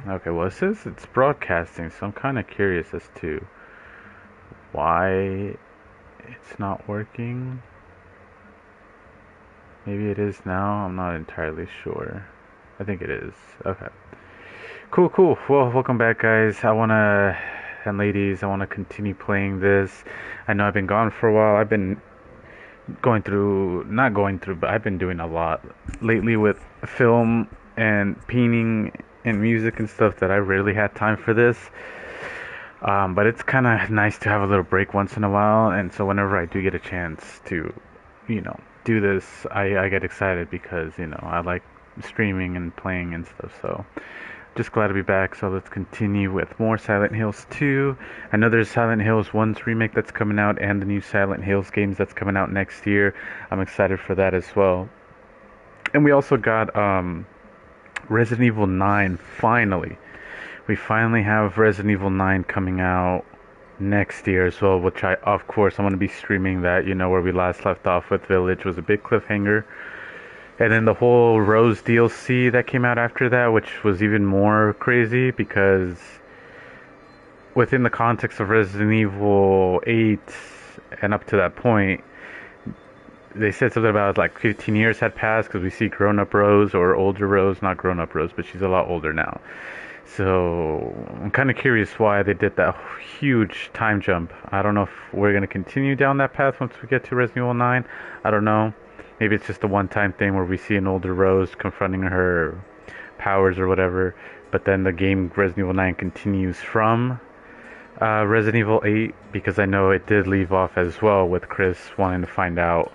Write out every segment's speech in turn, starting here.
Okay, well, it says it's broadcasting, so I'm kind of curious as to why it's not working. Maybe it is now. I'm not entirely sure. I think it is. Okay. Cool, cool. Well, welcome back, guys. And ladies, I wanna continue playing this. I know I've been gone for a while. I've been not going through, but I've been doing a lot lately with film and painting and music and stuff that I rarely had time for this. But it's kind of nice to have a little break once in a while, and so whenever I do get a chance to, do this, I get excited because, I like streaming and playing and stuff, so just glad to be back. So let's continue with more Silent Hills 2. I know there's Silent Hills 1's remake that's coming out and the new Silent Hills games that's coming out next year. I'm excited for that as well. And we also got Resident Evil 9 finally. We finally have Resident Evil 9 coming out next year as well, which of course, I'm going to be streaming that, where we last left off with Village was a big cliffhanger. And then the whole Rose DLC that came out after that, which was even more crazy because within the context of Resident Evil 8 and up to that point, they said something about like 15 years had passed because we see grown-up Rose or older Rose, not grown-up Rose, but she's a lot older now. So I'm kind of curious why they did that huge time jump. I don't know if we're going to continue down that path once we get to Resident Evil 9. I don't know. Maybe it's just a one-time thing where we see an older Rose confronting her powers or whatever. But then the game Resident Evil 9 continues from Resident Evil 8, because I know it did leave off as well with Chris wanting to find out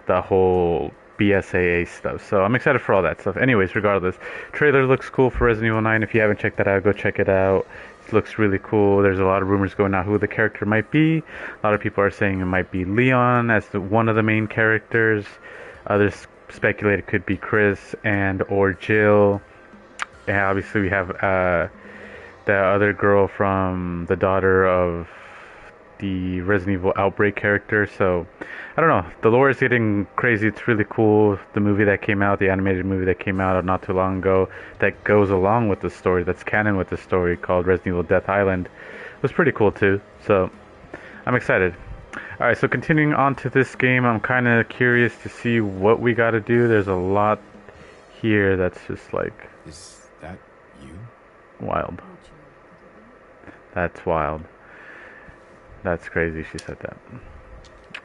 the whole BSAA stuff. So I'm excited for all that stuff. Anyways, regardless, trailer looks cool for Resident Evil 9. If you haven't checked that out, go check it out. It looks really cool. There's a lot of rumors going out who the character might be. A lot of people are saying it might be Leon as one of the main characters. Others speculate it could be Chris and or Jill. And obviously we have the other girl from the daughter of the Resident Evil Outbreak character. So I don't know, the lore is getting crazy. It's really cool. The movie that came out, the animated movie that came out not too long ago, that goes along with the story, that's canon with the story, called Resident Evil Death Island, was pretty cool too. So I'm excited. Alright, so continuing on to this game, I'm kind of curious to see what we got to do. There's a lot here that's just like... Is that you? Wild. That's wild. That's crazy she said that.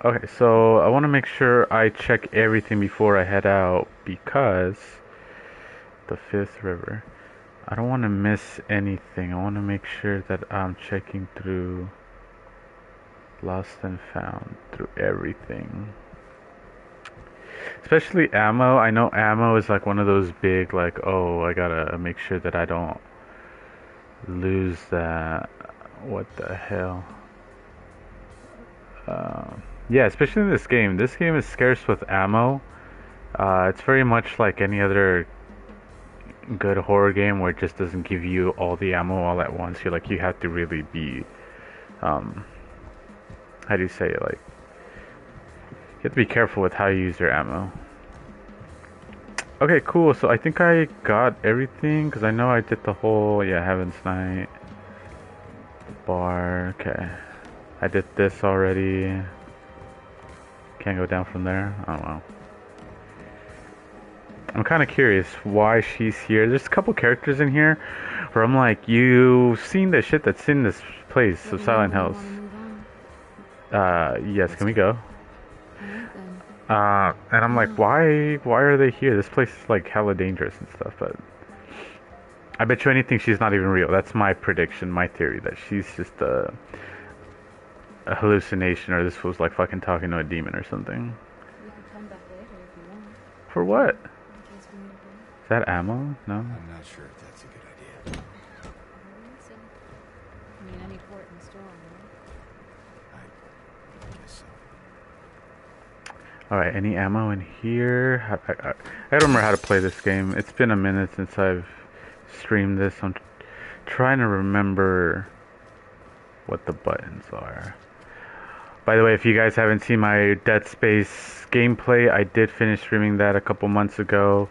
Okay, so I want to make sure I check everything before I head out, because the Fifth River, I don't want to miss anything. I want to make sure that I'm checking through Lost and Found, through everything. Especially ammo. I know ammo is like one of those big, like, oh, I gotta make sure that I don't lose that. What the hell? Yeah, especially in this game. This game is scarce with ammo. It's very much like any other good horror game where it just doesn't give you all the ammo all at once. You have to really be, how do you say it? Like, you have to be careful with how you use your ammo. Okay, cool. So I think I got everything, because I know I did the whole, yeah, Heaven's Night, bar. Okay, I did this already. Can't go down from there. Oh well. I'm kind of curious why she's here. There's a couple characters in here where I'm like, you've seen the shit that's in this place of Silent Hills. Yes, can we go? And I'm like, why are they here? This place is like hella dangerous and stuff, but I bet you anything she's not even real. That's my prediction, my theory, that she's just a hallucination, or this was like fucking talking to a demon or something. We could come back later if you want. For what? In case we need a break. Is that ammo? No? I'm not sure if that's a good idea. So, I mean, any port in the storm, right? I guess so. Alright, any ammo in here? I don't remember how to play this game. It's been a minute since I've streamed this. I'm trying to remember what the buttons are. By the way, if you guys haven't seen my Dead Space gameplay, I did finish streaming that a couple months ago.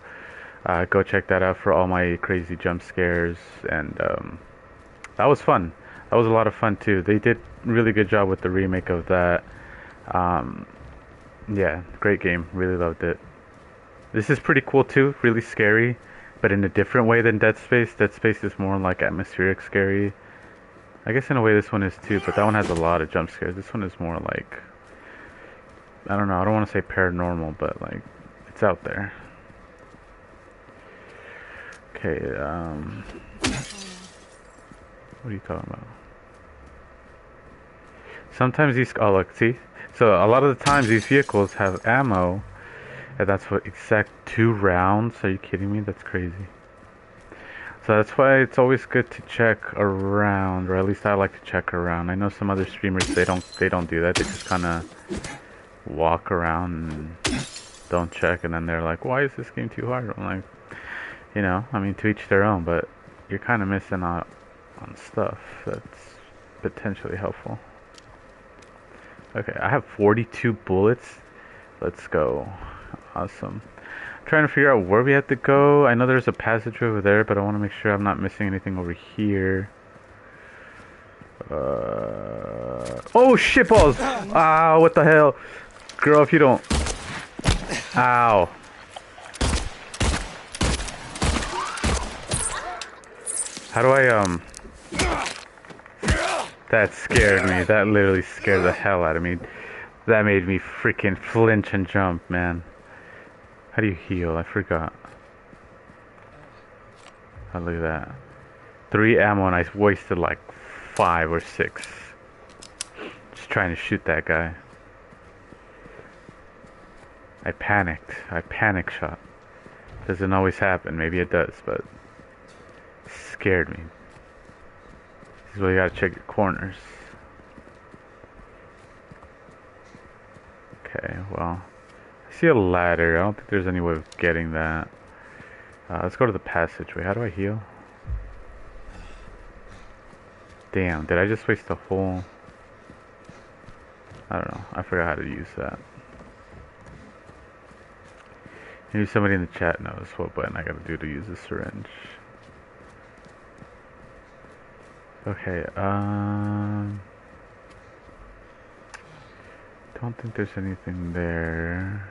Go check that out for all my crazy jump scares, and that was fun. That was a lot of fun too. They did really good job with the remake of that. Um, yeah, great game. Really loved it. This is pretty cool too. Really scary, but in a different way than Dead Space. Dead Space is more like atmospheric scary. I guess in a way this one is too, but that one has a lot of jump scares. This one is more like, I don't know. I don't want to say paranormal, but like it's out there. Okay. What are you talking about? Sometimes these, oh look, see? So a lot of the times these vehicles have ammo, and that's what, exact 2 rounds? Are you kidding me? That's crazy. So that's why it's always good to check around, or at least I like to check around. I know some other streamers, they don't do that. They just kind of walk around and don't check, and then they're like, why is this game too hard? I'm like, I mean, to each their own, but you're kind of missing out on stuff that's potentially helpful. Okay, I have 42 bullets. Let's go. Awesome. I'm trying to figure out where we have to go. I know there's a passage over there, but I want to make sure I'm not missing anything over here. Oh, shitballs! Ah, what the hell? Girl, if you don't... Ow. How do I, That scared me. That literally scared the hell out of me. That made me freaking flinch and jump, man. How do you heal? I forgot. Oh, look at that. 3 ammo and I wasted like 5 or 6. Just trying to shoot that guy. I panicked. I panic shot. Doesn't always happen. Maybe it does, but it scared me. This is why you gotta check your corners. Okay, well, I see a ladder. I don't think there's any way of getting that. Let's go to the passageway. How do I heal? Damn, did I just waste a whole... I don't know. I forgot how to use that. Maybe somebody in the chat knows what button I gotta do to use the syringe. Okay, don't think there's anything there.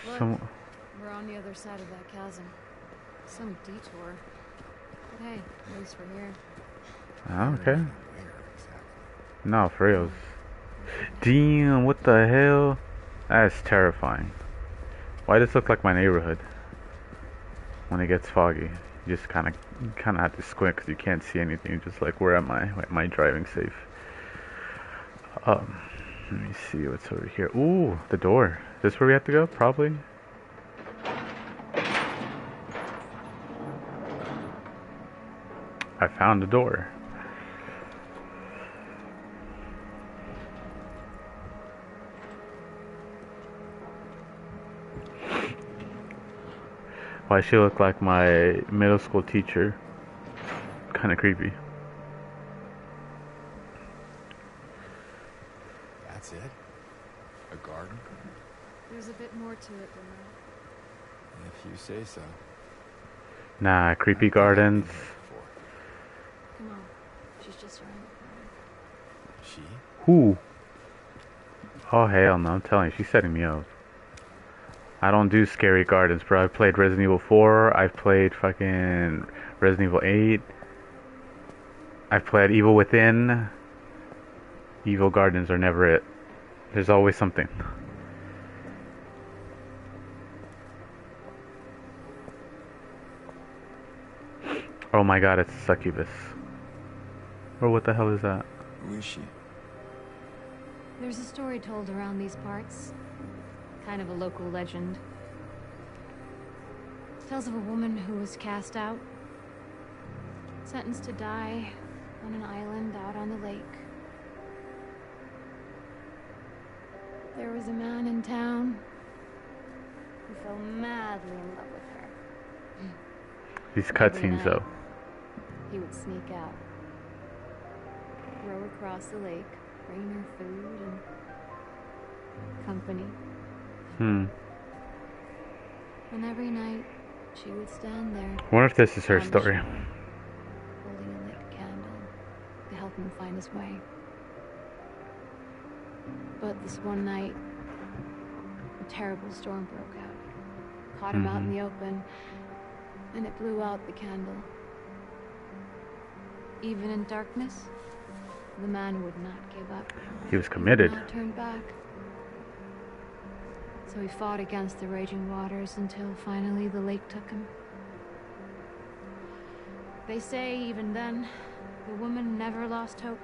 Look, we're on the other side of that chasm. Some detour. But hey, at least we're here. Okay. Where exactly? No, for reals. Damn, what the hell? That's terrifying. Why does this look like my neighborhood? When it gets foggy, you just kind of have to squint because you can't see anything. You're just like, where am I? Am I driving safe? Let me see what's over here. Ooh, the door. Is this where we have to go? Probably. I found the door. Why she look like my middle school teacher? Kind of creepy. That's it? A garden? There's a bit more to it than that. If you say so. Nah, creepy gardens. Come on. She's just around the corner. She? Who? Oh hell no, I'm telling you, she's setting me up. I don't do scary gardens, bro. I've played Resident Evil 4, I've played fucking Resident Evil 8, I've played Evil Within. Evil gardens are never it. There's always something. Oh my god, it's a succubus. Or what the hell is that? Who is she? There's a story told around these parts. Kind of a local legend. Tells of a woman who was cast out. Sentenced to die on an island out on the lake. There was a man in town who fell madly in love with her. These Every cutscenes night, though. he would sneak out, row across the lake, bring her food and company. Hmm. And every night, she would stand there, I wonder if this is her on the story. shore, holding a lit candle to help him find his way. But this one night, a terrible storm broke out. Caught him out in the open, and it blew out the candle. Even in darkness, the man would not give up. He was committed. He would not turn back. So he fought against the raging waters until finally the lake took him. They say even then, the woman never lost hope.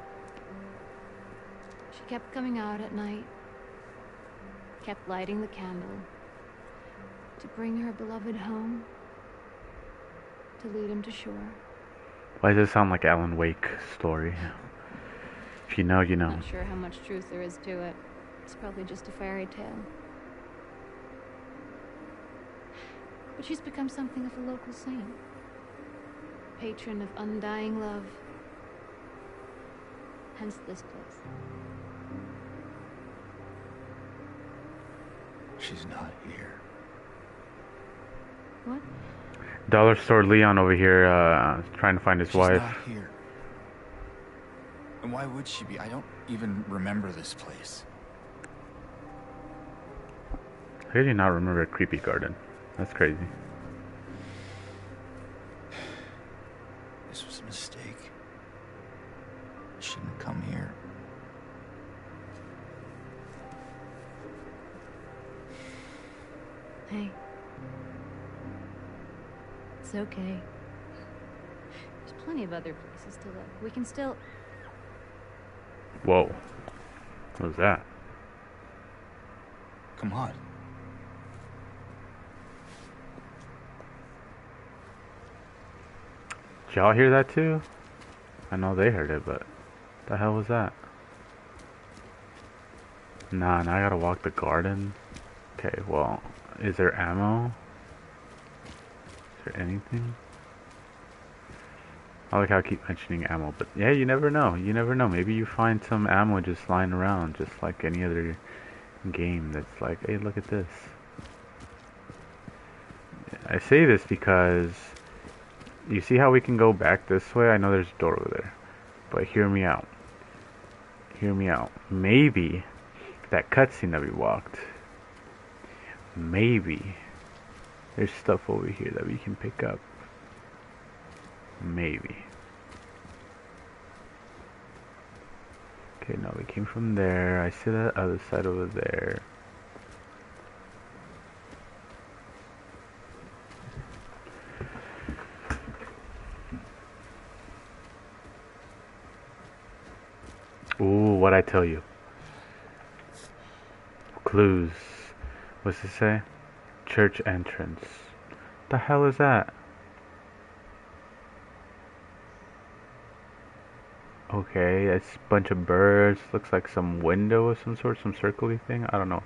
She kept coming out at night, kept lighting the candle to bring her beloved home, to lead him to shore. Why does it sound like Alan Wake's story? If you know, you know. Not sure how much truth there is to it. It's probably just a fairy tale. But she's become something of a local saint. Patron of undying love. Hence this place. She's not here. What? Dollar Store Leon over here trying to find his She's wife. not here. And why would she be? I don't even remember this place. How do you not remember a creepy garden? That's crazy. This was a mistake. I shouldn't come here. Hey. It's okay. There's plenty of other places to look. We can still... Whoa. What was that? Come on. Did y'all hear that too? I know they heard it, but the hell was that? Nah, now I gotta walk the garden. Okay, well, is there ammo? Is there anything? I like how I keep mentioning ammo, but yeah, you never know. You never know. Maybe you find some ammo just lying around, just like any other game that's like, hey, look at this. I say this because you see how we can go back this way? I know there's a door over there, but hear me out. Hear me out. Maybe that cutscene that we walked, maybe there's stuff over here that we can pick up. Maybe. Okay, no, we came from there. I see that other side over there. Ooh, what'd I tell you? Clues. What's it say? Church entrance. The hell is that? Okay, it's a bunch of birds. Looks like some window of some sort, some circly thing. I don't know.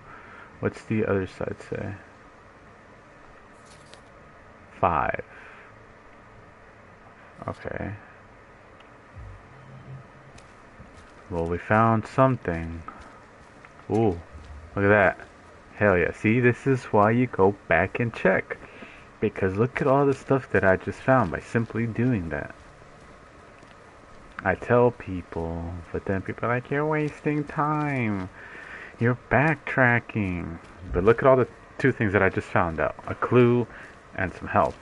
What's the other side say? 5. Okay. Well, we found something. Ooh, look at that. Hell yeah. See, this is why you go back and check. Because look at all the stuff that I just found by simply doing that. I tell people, but then people are like, you're wasting time. You're backtracking. But look at all the 2 things that I just found out. A clue and some health.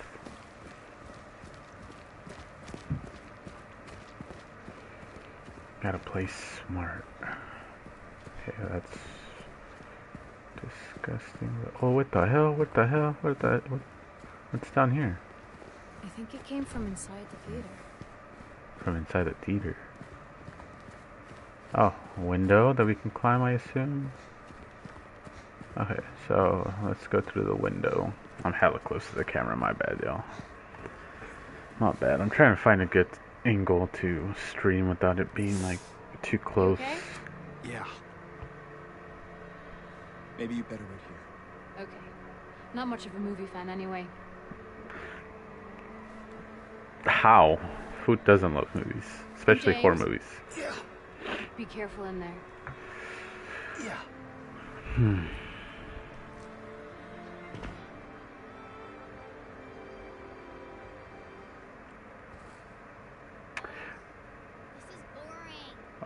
Gotta play smart. Okay, that's disgusting. Oh, what the hell? What the hell? What's down here? I think it came from inside the theater. From inside the theater. Oh, a window that we can climb, I assume? Okay, so let's go through the window. I'm hella close to the camera, my bad, y'all. Not bad. I'm trying to find a good angle to stream without it being like too close. Okay? Yeah. Maybe you better wait here. Okay. Not much of a movie fan anyway. How? Who doesn't love movies? Especially horror James. movies. Yeah. Be careful in there. Yeah.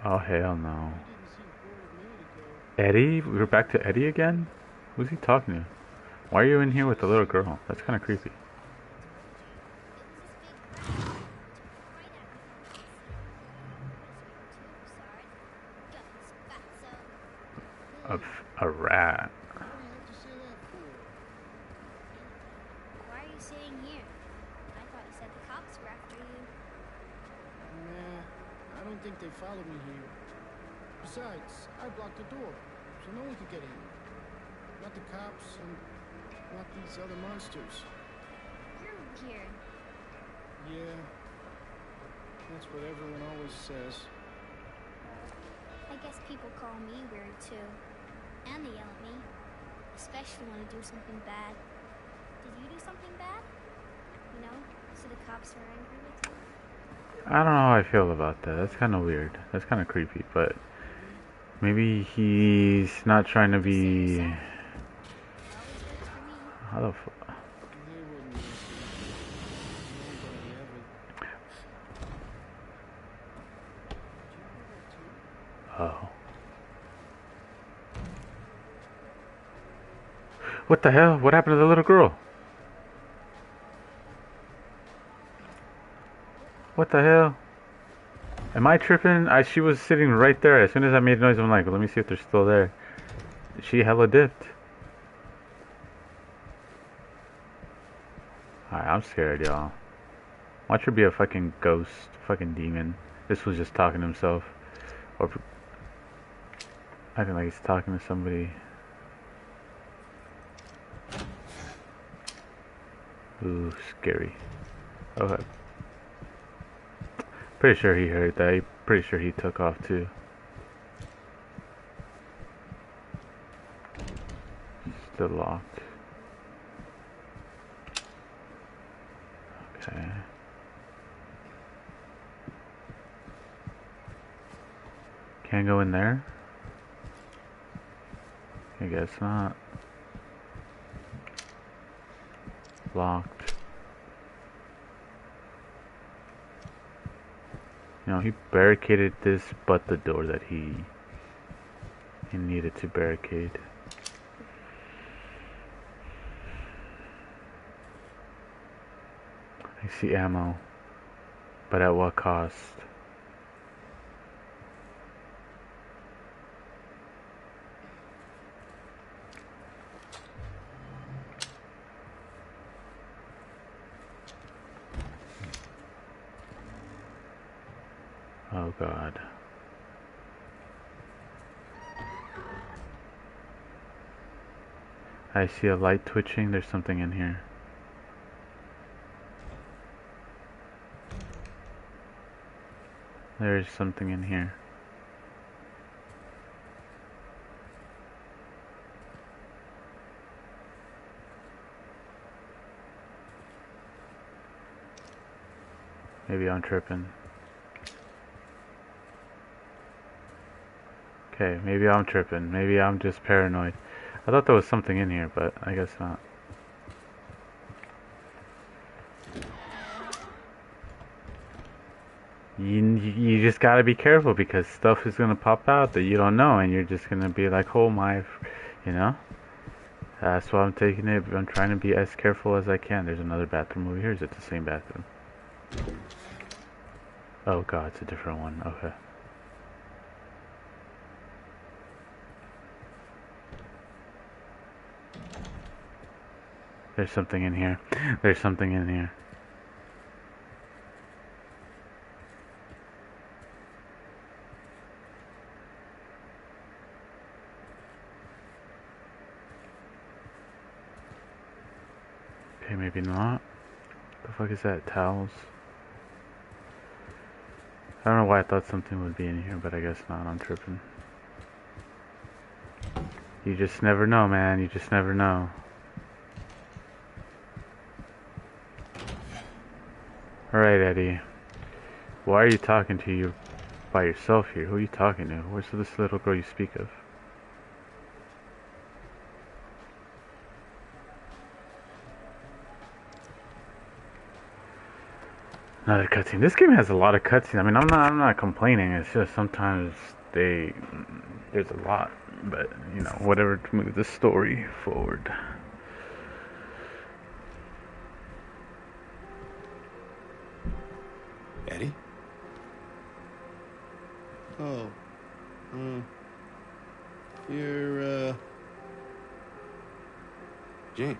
Oh, hell no. He didn't seem bored a minute ago. Eddie? We're back to Eddie again? Who's he talking to? Why are you in here with the little girl? That's kind of creepy. A, a rat. What do you have to say that for? Why are you sitting here? I thought you said the cops were after you. Nah, I don't think they followed me here. Besides, I blocked the door, so no one could get in. Not the cops, and not these other monsters. You're weird. Yeah, that's what everyone always says. I guess people call me weird too. And they yell at me. Especially when I do something bad. Did you do something bad? You know, so the cops are angry with you? I don't know how I feel about that. That's kind of weird. That's kind of creepy, but maybe he's not trying to be. It always works for me. How the fuck? They wouldn't listen. Nobody ever. Oh. What the hell? What happened to the little girl? What the hell? Am I tripping? She was sitting right there. As soon as I made noise, I'm like, let me see if they're still there. She hella dipped. Alright, I'm scared, y'all. Watch her be a fucking ghost, fucking demon. This was just talking to himself. Or acting like he's talking to somebody. Ooh, scary. Okay. Pretty sure he heard that. Pretty sure he took off too. Still locked. Okay. Can't go in there? I guess not. Locked. You know, he barricaded this but the door that he needed to barricade. I see ammo. But at what cost? Oh God. I see a light twitching. There's something in here. There's something in here. Maybe I'm tripping. Okay, maybe I'm tripping. Maybe I'm just paranoid. I thought there was something in here, but I guess not. You just gotta be careful because stuff is gonna pop out that you don't know, and you're just gonna be like, oh my, you know? That's why I'm taking it. I'm trying to be as careful as I can. There's another bathroom over here. Is it the same bathroom? Oh God, it's a different one. Okay. There's something in here. There's something in here. Okay, maybe not. The fuck is that? Towels? I don't know why I thought something would be in here, but I guess not. I'm tripping. You just never know, man. You just never know. Alright, Eddie. Why are you talking to you by yourself here? Who are you talking to? Where's this little girl you speak of? Another cutscene. This game has a lot of cutscenes. I mean, I'm not complaining. It's just sometimes there's a lot, but you know, whatever to move the story forward. Eddie? Oh. You're, James.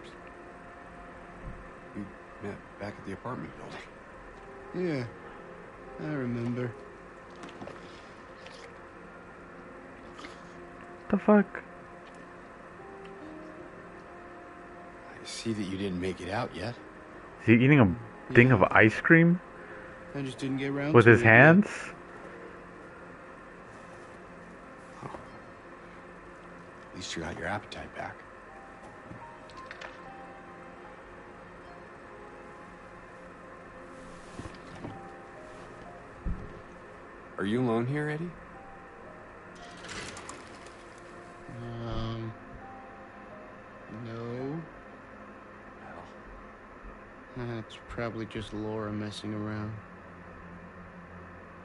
We met back at the apartment building. Yeah. I remember. The fuck? I see that you didn't make it out yet. Is he eating a thing of ice cream I just didn't get around with to his it yet. hands? At least you got your appetite back. Are you alone here, Eddie? No. Well, That's probably just Laura messing around.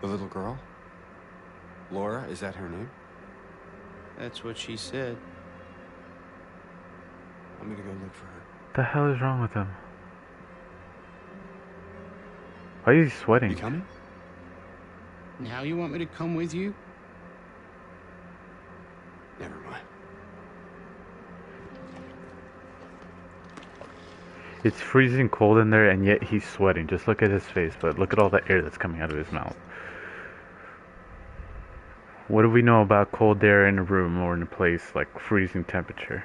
the little girl? Laura, is that her name? That's what she said. I'm gonna go look for her. The hell is wrong with him? Why is he sweating? You coming? Now you want me to come with you? Never mind. It's freezing cold in there, and yet he's sweating. Just look at his face, but look at all the air that's coming out of his mouth. What do we know about cold air in a room or in a place like freezing temperature?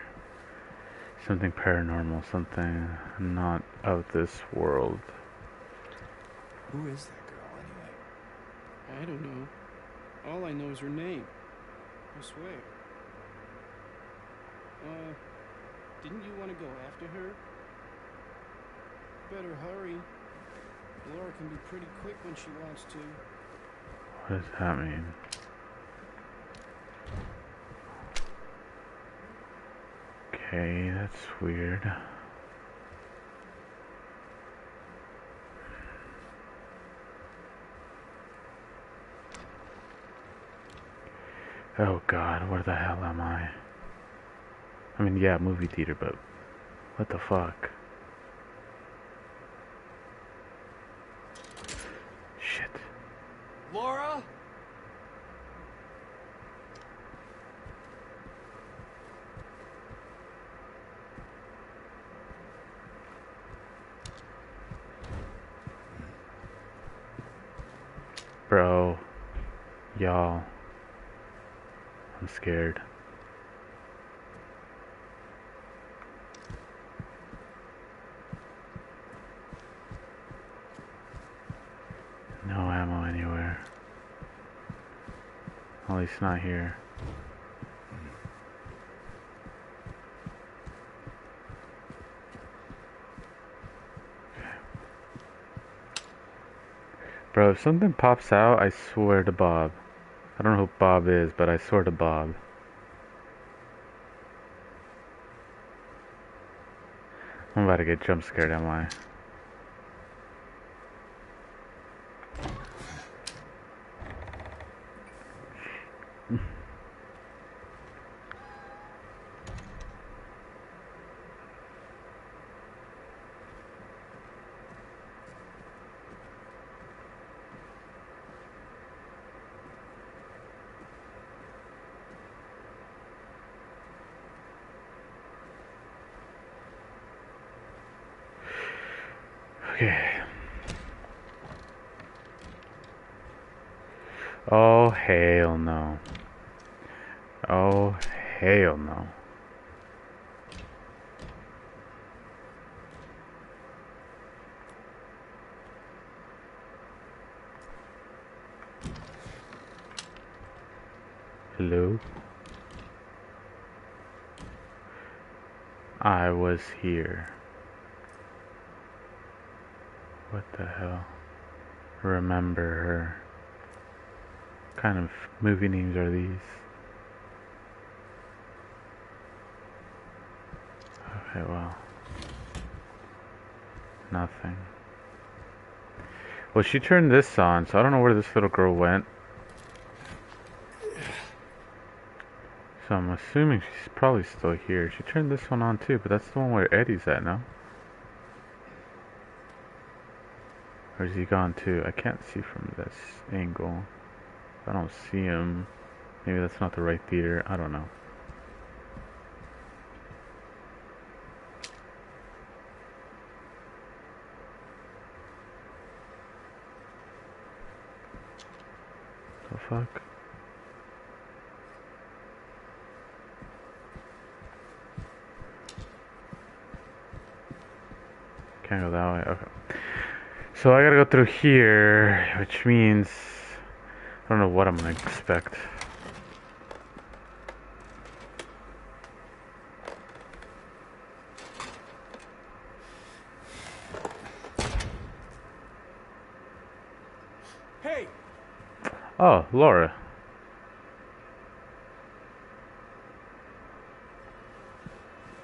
Something paranormal, something not of this world. Who is that girl, anyway? I don't know. All I know is her name. I swear. Didn't you want to go after her? Better hurry. Laura can be pretty quick when she wants to. What does that mean? Okay, that's weird. Oh god, where the hell am I? I mean, yeah, movie theater, but what the fuck? Shit. Laura? Bro. Y'all. I'm scared. No ammo anywhere. At least not here. Bro, if something pops out, I swear to Bob. I don't know who Bob is, but I swear to Bob. I'm about to get jump scared, am I? Okay. Oh, hell no. Oh, hell no. Hello? I was here. What the hell? Remember her. What kind of movie names are these? Okay, well. Nothing. Well, she turned this on, so I don't know where this little girl went. So I'm assuming she's probably still here. She turned this one on too, but that's the one where Eddie's at now. Or is he gone too? I can't see from this angle. I don't see him. Maybe that's not the right theater. I don't know. The fuck? Can't go that way. Okay. So I gotta go through here, which means I don't know what I'm gonna expect. Hey! Oh, Laura.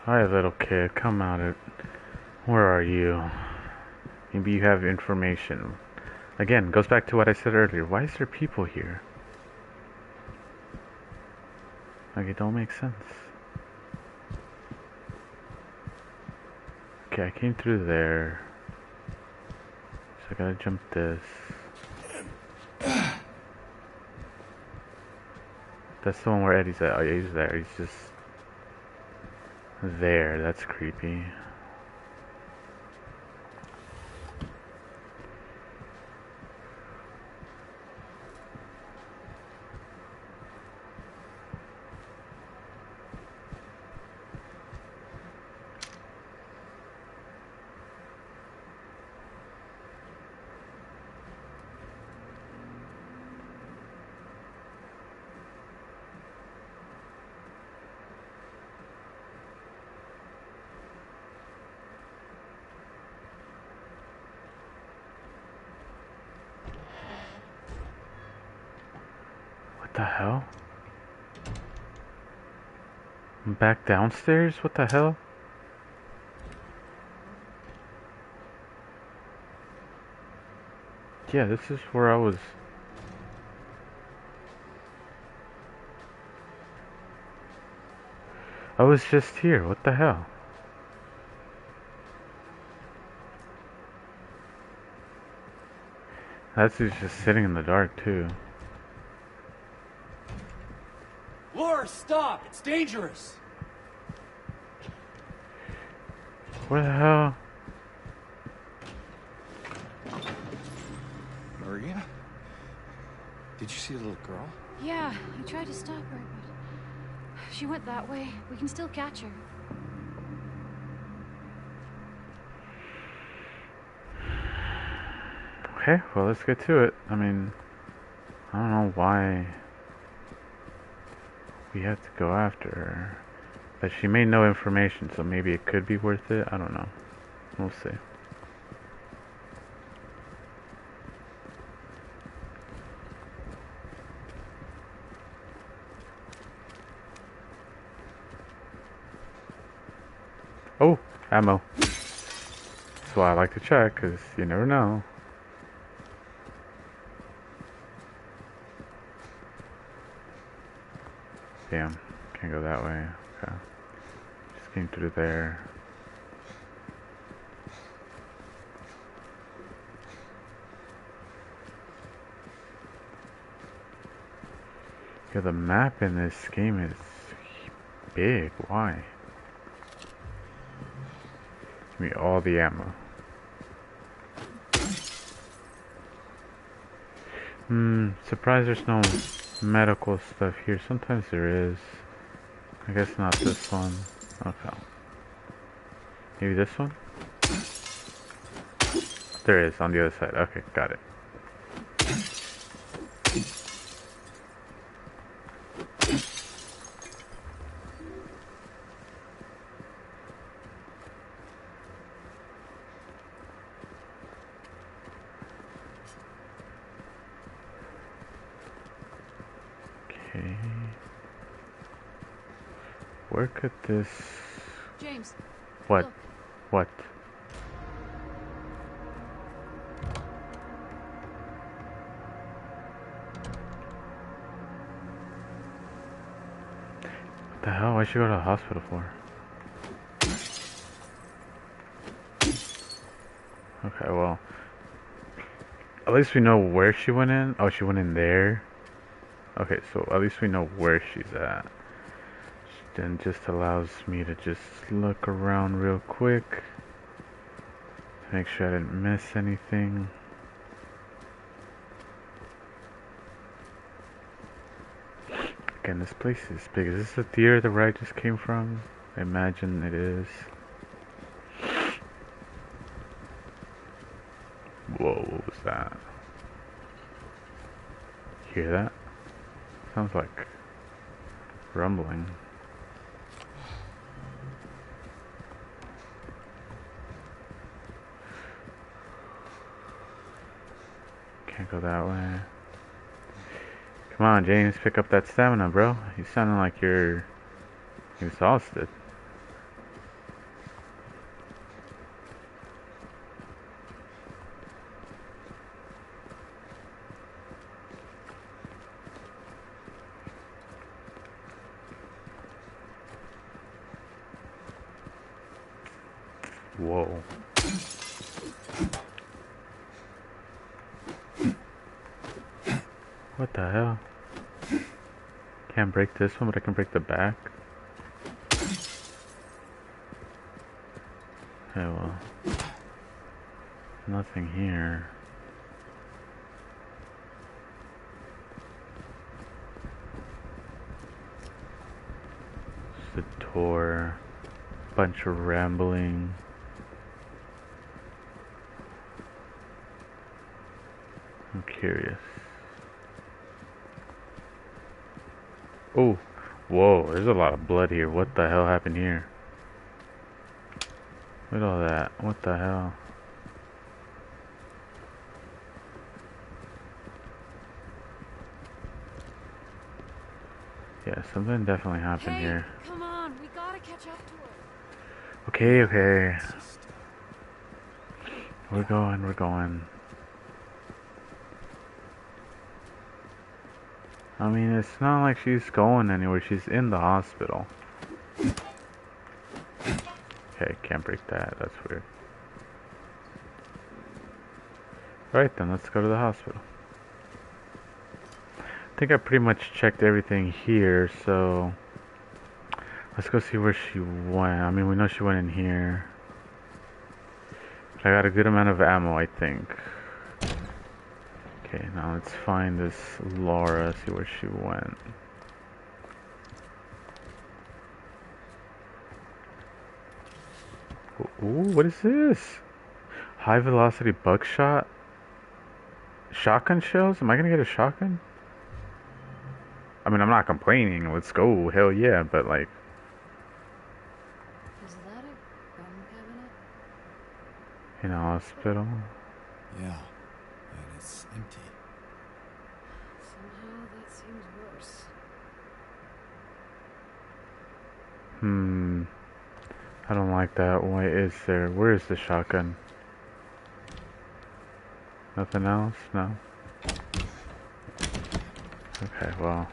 Hi, little kid. Come out. Where are you? Maybe you have information. Again, goes back to what I said earlier. Why is there people here? Like, it don't make sense. Okay, I came through there. So I gotta jump this. That's the one where Eddie's at. Oh, yeah, he's there. He's just there. That's creepy. What the hell? I'm back downstairs? What the hell? Yeah, this is where I was. I was just here. What the hell? That's just sitting in the dark, too. Laura, stop! It's dangerous! Where the hell? Maria? Did you see the little girl? Yeah, I tried to stop her, but she went that way. We can still catch her. Okay, well, let's get to it. I mean, I don't know why we have to go after her. But she made no information, so maybe it could be worth it. I don't know. We'll see. Oh, ammo. That's why I like to check, because you never know. Damn, can't go that way. Okay. Just came through there. Yeah, the map in this game is big. Why? Give me all the ammo. Surprised there's no medical stuff here. Sometimes there is. I guess not this one. Okay. Maybe this one? There is on the other side. Okay, got it. Okay. Where could this... James. What? Look. What? The hell? Why'd she go to the hospital for? Okay, well. At least we know where she went in. Oh, she went in there. Okay, so at least we know where she's at. Then just allows me to just look around real quick. To make sure I didn't miss anything. Again, this place is big. Is this the theater the ride just came from? I imagine it is. Whoa, what was that? Hear that? Sounds like rumbling. Can't go that way. Come on, James, pick up that stamina, bro. You sounding like you're exhausted. Whoa. What the hell? Can't break this one, but I can break the back. Okay, well. Nothing here. Just a door. Bunch of rambling. I'm curious. Oh, whoa, there's a lot of blood here. What the hell happened here? Look at all that. What the hell? Yeah, something definitely happened here. Come on, we gotta catch up to her. Okay, okay. We're going, we're going. I mean, it's not like she's going anywhere. She's in the hospital. Okay, can't break that. That's weird. Alright then, let's go to the hospital. I think I pretty much checked everything here, so... Let's go see where she went. I mean, we know she went in here. But I got a good amount of ammo, I think. Okay, now let's find this Laura, see where she went. Ooh, what is this? High velocity buckshot? Shotgun shells? Am I gonna get a shotgun? I mean, I'm not complaining. Let's go. Hell yeah, but like... Is that a gun cabinet? In a hospital? Yeah, and it's empty. Somehow that seems worse. I don't like that. Why is there? Where is the shotgun? Nothing else? No? Okay, well.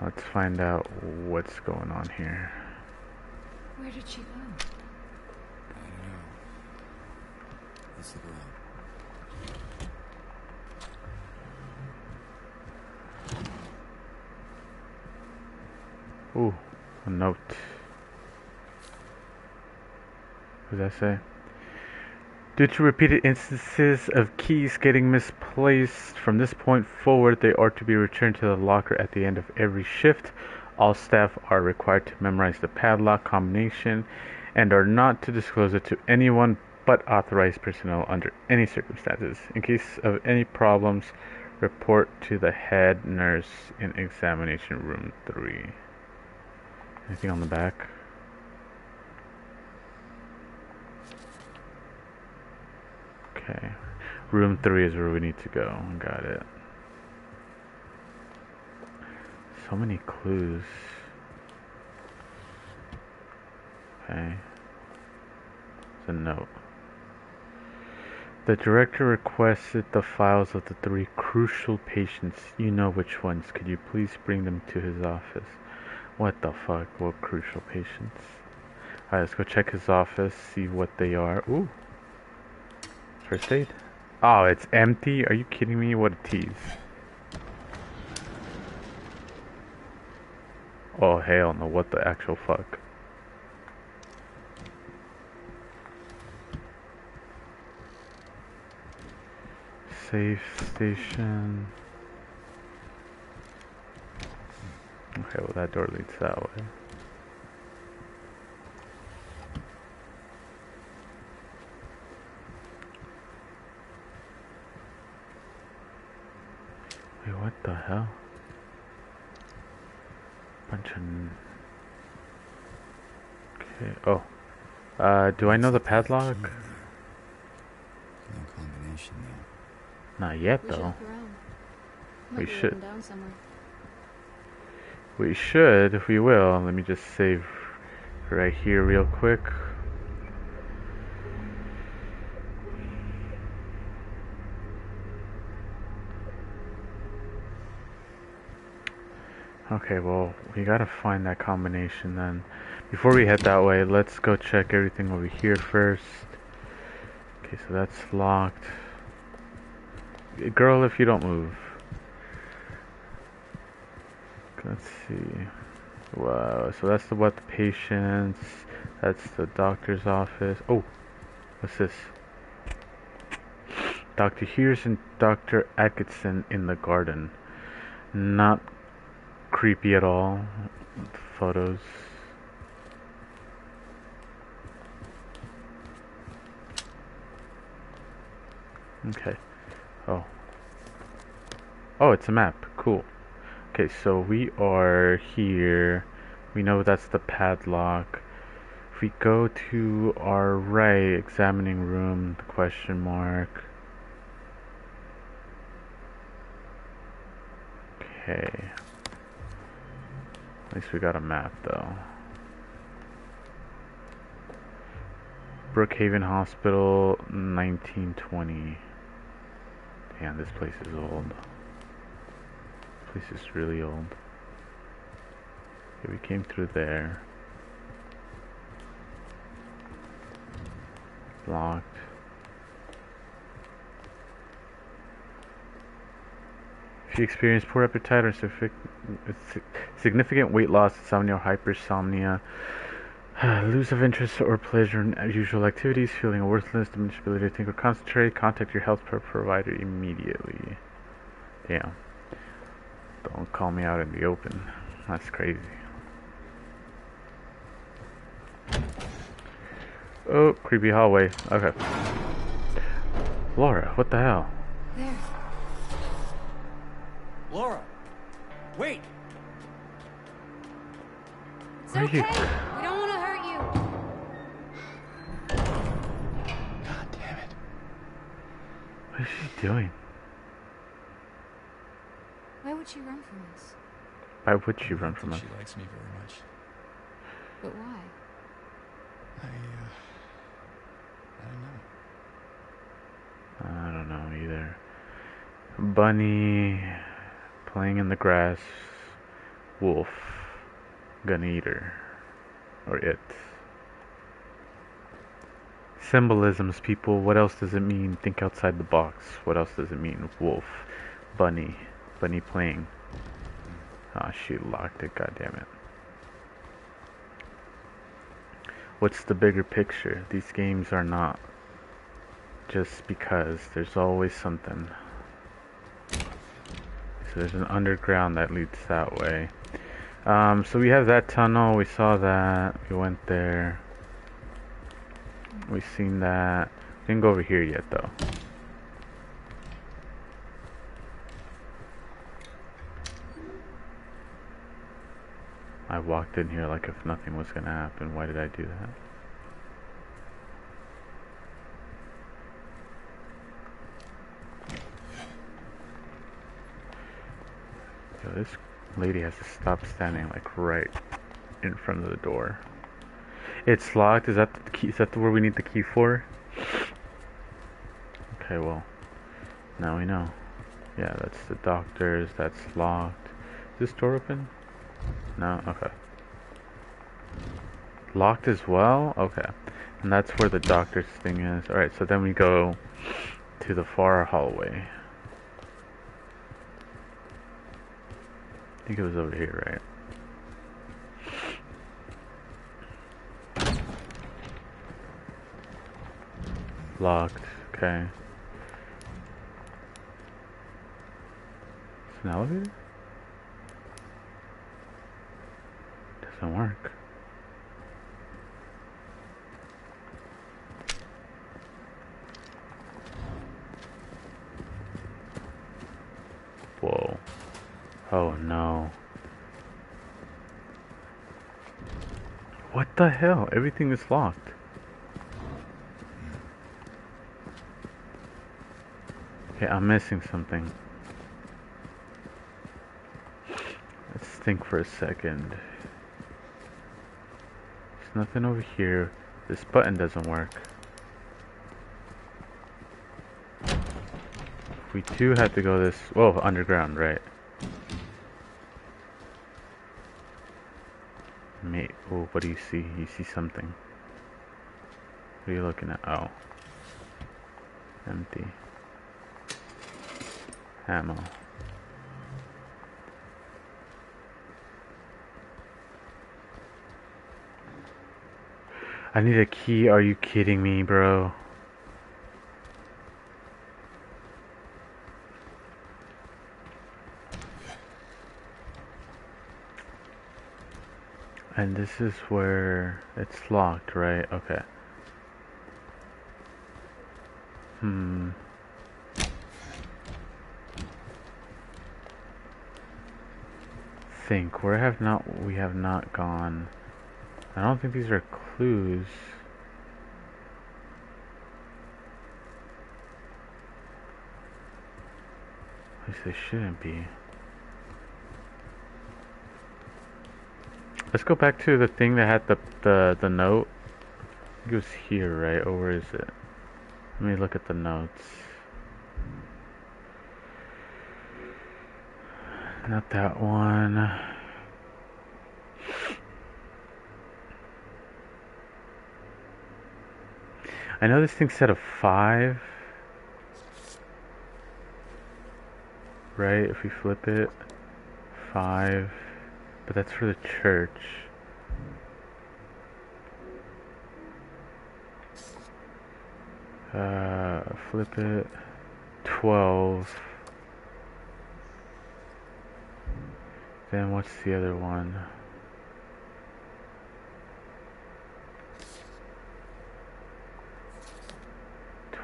Let's find out what's going on here. Where did she go? I don't know. Let's look around. Ooh, a note. What does that say? Due to repeated instances of keys getting misplaced, from this point forward they are to be returned to the locker at the end of every shift. All staff are required to memorize the padlock combination and are not to disclose it to anyone but authorized personnel under any circumstances. In case of any problems, report to the head nurse in examination room 3. Anything on the back? Okay. Room 3 is where we need to go. Got it. So many clues. Okay. It's a note. The director requested the files of the 3 crucial patients. You know which ones. Could you please bring them to his office? What the fuck? What crucial patients? Alright, let's go check his office, see what they are. Ooh. First aid. Oh, it's empty? Are you kidding me? What a tease. Oh, hell no. What the actual fuck? Safe station. Okay, well that door leads that way. Wait, what the hell? Bunch of... Okay, oh. Do I know the padlock? No combination there. Not yet, We should though. look around. Might We be should. written down somewhere. We should, we will. Let me just save right here real quick. Okay, well, we gotta find that combination then. Before we head that way, let's go check everything over here first. Okay, so that's locked. Girl, if you don't move. Let's see. Wow, so that's what the patients. That's the doctor's office. Oh, what's this? Dr. Hughes and Dr. Atkinson in the garden. Not creepy at all. Photos. Okay. Oh. Oh, it's a map. Cool. Okay, so we are here. We know that's the padlock. If we go to our right, examining room, the question mark. Okay. At least we got a map though. Brookhaven Hospital, 1920. Damn, this place is old. This place is really old. Okay, we came through there. Locked. If you experience poor appetite or significant weight loss, insomnia or hypersomnia, lose of interest or pleasure in usual activities, feeling worthless, diminished ability to think or concentrate, contact your health provider immediately. Damn. Don't call me out in the open. That's crazy. Oh, creepy hallway. Okay. Laura, what the hell? There. Laura! Wait! It's Where are okay. you? We don't want to hurt you. God damn it. What is she doing? Why would she run from us? Why would she I run don't from us? think she likes me very much. But why? I don't know. I don't know either. Bunny playing in the grass. Wolf gonna eat her. Or it. Symbolisms, people. What else does it mean? Think outside the box. What else does it mean? Wolf. Bunny. Bunny playing. Ah, she locked it. God damn it. What's the bigger picture? These games are not just because. There's always something. So there's an underground that leads that way. So we have that tunnel. We saw that. We went there. We've seen that. We didn't go over here yet, though. I walked in here like if nothing was gonna happen. Why did I do that? Yo, this lady has to stop standing like right in front of the door. It's locked. Is that the key? Is that where we need the key for? Okay. Okay, well, now we know. Yeah, that's the doctor's. That's locked. Is this door open? No? Okay. Locked as well? Okay. And that's where the doctor's thing is. Alright, so then we go to the far hallway. I think it was over here, right? Locked. Okay. It's an elevator? Doesn't work. Whoa. Oh no. What the hell? Everything is locked. Okay, I'm missing something. Let's think for a second. There's nothing over here. This button doesn't work. We do have to go this... Whoa, underground, right. Mate, oh, what do you see? You see something. What are you looking at? Oh. Empty. Ammo. I need a key. Are you kidding me, bro? And this is where it's locked, right? Okay. Think. We have not gone. I don't think these are clues. At least they shouldn't be. Let's go back to the thing that had the note. I think it was here, right? Or where is it? Let me look at the notes. Not that one. I know this thing said a 5. Right? If we flip it. 5. But that's for the church. Flip it. 12. Then what's the other one?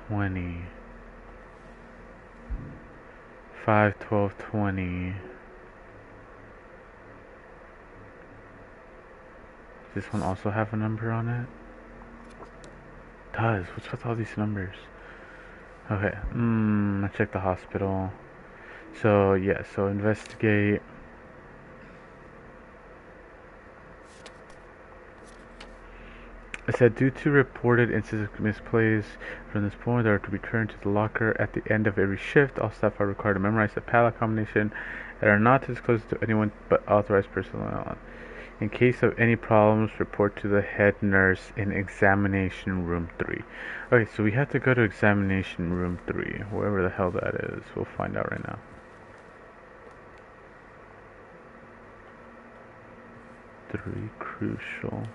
$20. 5, 12, 20. Does this one also have a number on it? It does. What's with all these numbers? Okay. I check the hospital. So yeah. So investigate. It said, due to reported instances of misplays from this point, they are to return to the locker at the end of every shift. All staff are required to memorize the padlock combination and are not to disclose to anyone but authorized personnel. In case of any problems, report to the head nurse in examination room 3. Okay, so we have to go to examination room 3, wherever the hell that is. We'll find out right now. Three crucial.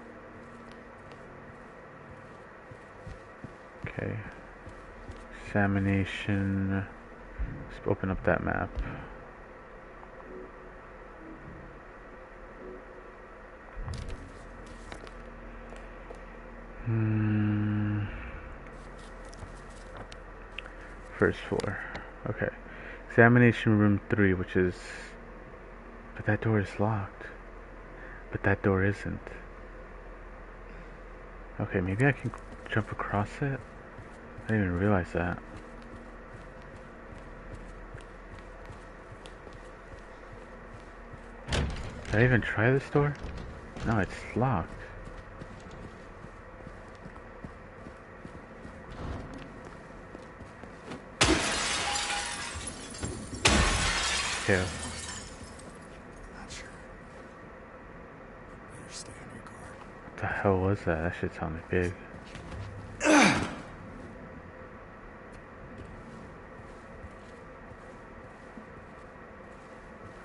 Okay. Examination. Let's open up that map. First floor. Okay. Examination room 3, which is... But that door is locked. But that door isn't. Okay, maybe I can jump across it? I didn't even realize that. Did I even try this door? No, it's locked. Okay. Not sure. Better stay on your guard. What the hell was that? That shit sounded big.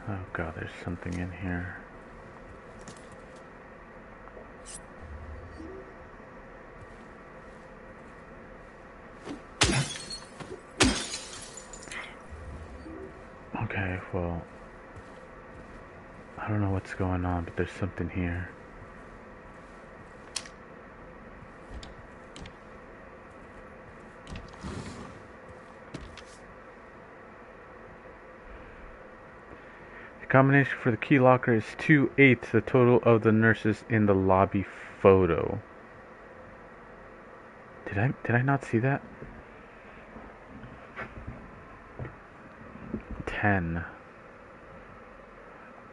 Oh god, there's something in here. Okay, well, I don't know what's going on, but there's something here. The combination for the key locker is 2/8 the total of the nurses in the lobby photo. Did I not see that? 10.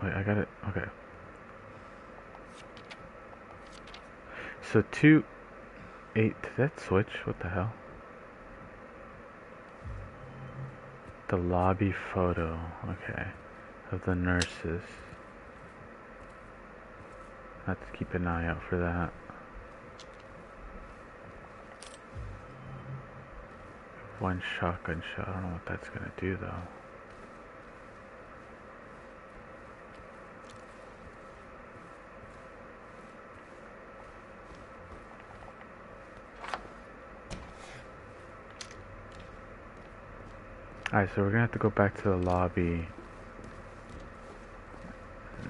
Wait, I got it. Okay. So 2/8. Did that switch? What the hell? The lobby photo. Okay. Of the nurses. Let's keep an eye out for that. One shotgun shot. I don't know what that's gonna do though. Alright, so we're gonna have to go back to the lobby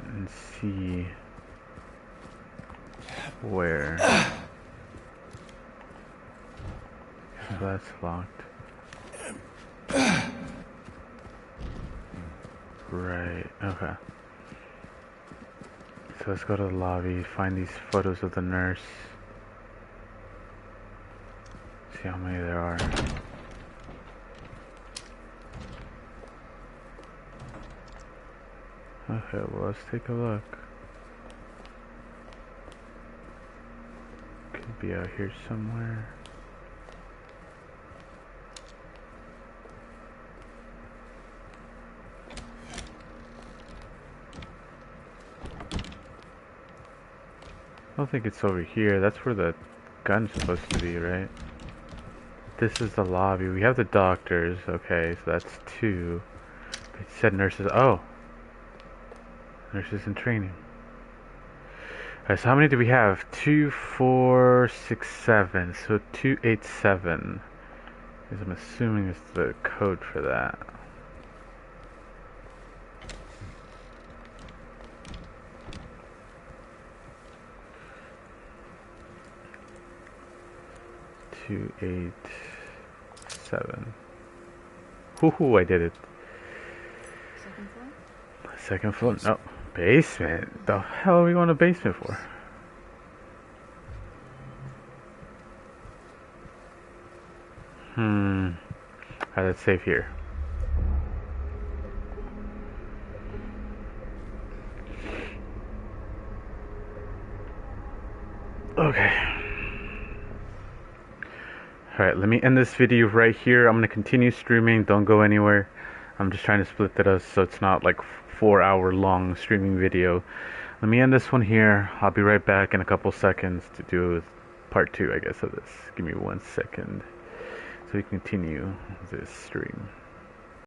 and see where. So that's locked. Right, okay. So let's go to the lobby, find these photos of the nurse. See how many there are. Okay, well, let's take a look. Could be out here somewhere. I don't think it's over here. That's where the gun's supposed to be, right? This is the lobby. We have the doctors. Okay, so that's 2. It said nurses. Oh! Nurses in training. Alright, so how many do we have? 2, 4, 6, 7. So 287. Because I'm assuming is the code for that. Two, 8, 7. Woohoo, I did it. Second floor? Second floor? No. Basement? The hell are we going to basement for? Alright, let's save here. Okay. Alright, let me end this video right here. I'm going to continue streaming. Don't go anywhere. I'm just trying to split that up so it's not like 4-hour long streaming video. Let me end this one here. I'll be right back in a couple seconds to do part 2, I guess, of this. Give me 1 second so we continue this stream.